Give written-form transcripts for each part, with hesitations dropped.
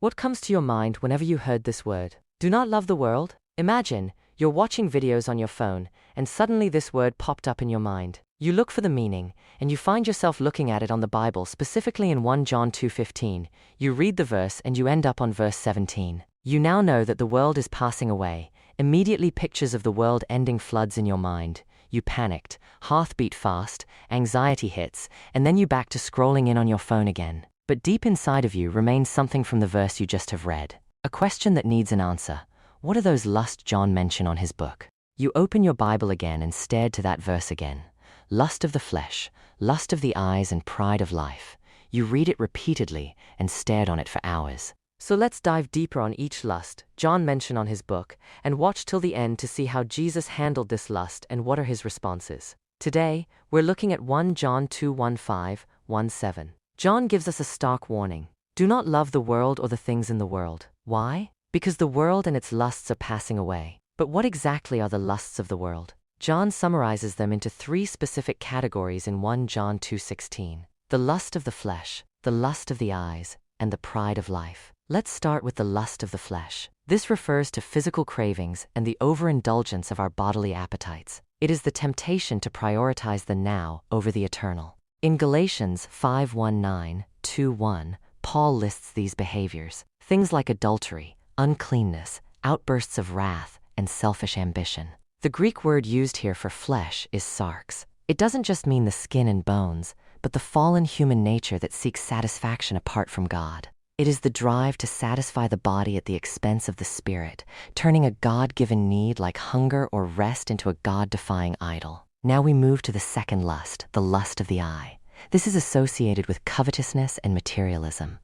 What comes to your mind whenever you heard this word? Do not love the world? Imagine you're watching videos on your phone, and suddenly this word popped up in your mind. You look for the meaning, and you find yourself looking at it on the Bible, specifically in 1 John 2:15. You read the verse, and you end up on verse 17. You now know that the world is passing away. Immediately pictures of the world ending floods in your mind. You panicked, heart beat fast, anxiety hits, and then you back to scrolling in on your phone again. But deep inside of you remains something from the verse you just have read. A question that needs an answer. What are those lusts John mentioned on his book? You open your Bible again and stared to that verse again. Lust of the flesh, lust of the eyes, and pride of life. You read it repeatedly and stared on it for hours. So let's dive deeper on each lust John mentioned on his book and watch till the end to see how Jesus handled this lust and what are his responses. Today, we're looking at 1 John 2:15-17. John gives us a stark warning. Do not love the world or the things in the world. Why? Because the world and its lusts are passing away. But what exactly are the lusts of the world? John summarizes them into 3 specific categories in 1 John 2:16. The lust of the flesh, the lust of the eyes, and the pride of life. Let's start with the lust of the flesh. This refers to physical cravings and the overindulgence of our bodily appetites. It is the temptation to prioritize the now over the eternal. In Galatians 5:19-21, Paul lists these behaviors. Things like adultery, uncleanness, outbursts of wrath, and selfish ambition. The Greek word used here for flesh is sarx. It doesn't just mean the skin and bones, but the fallen human nature that seeks satisfaction apart from God. It is the drive to satisfy the body at the expense of the spirit, turning a God-given need like hunger or rest into a God-defying idol. Now we move to the second lust, the lust of the eye. This is associated with covetousness and materialism,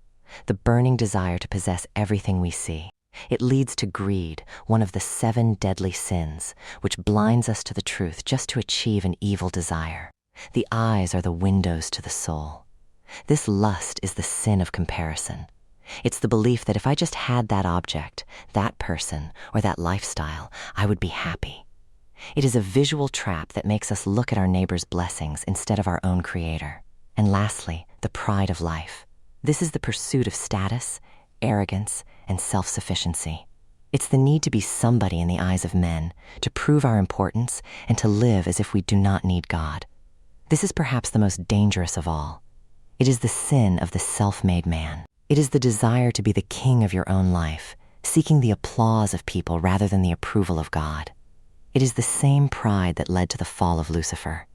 the burning desire to possess everything we see. It leads to greed, one of the 7 deadly sins, which blinds us to the truth just to achieve an evil desire. The eyes are the windows to the soul. This lust is the sin of comparison. It's the belief that if I just had that object, that person, or that lifestyle, I would be happy. It is a visual trap that makes us look at our neighbor's blessings instead of our own Creator. And lastly, the pride of life. This is the pursuit of status, arrogance, and self-sufficiency. It's the need to be somebody in the eyes of men, to prove our importance, and to live as if we do not need God. This is perhaps the most dangerous of all. It is the sin of the self-made man. It is the desire to be the king of your own life, seeking the applause of people rather than the approval of God. It is the same pride that led to the fall of Lucifer.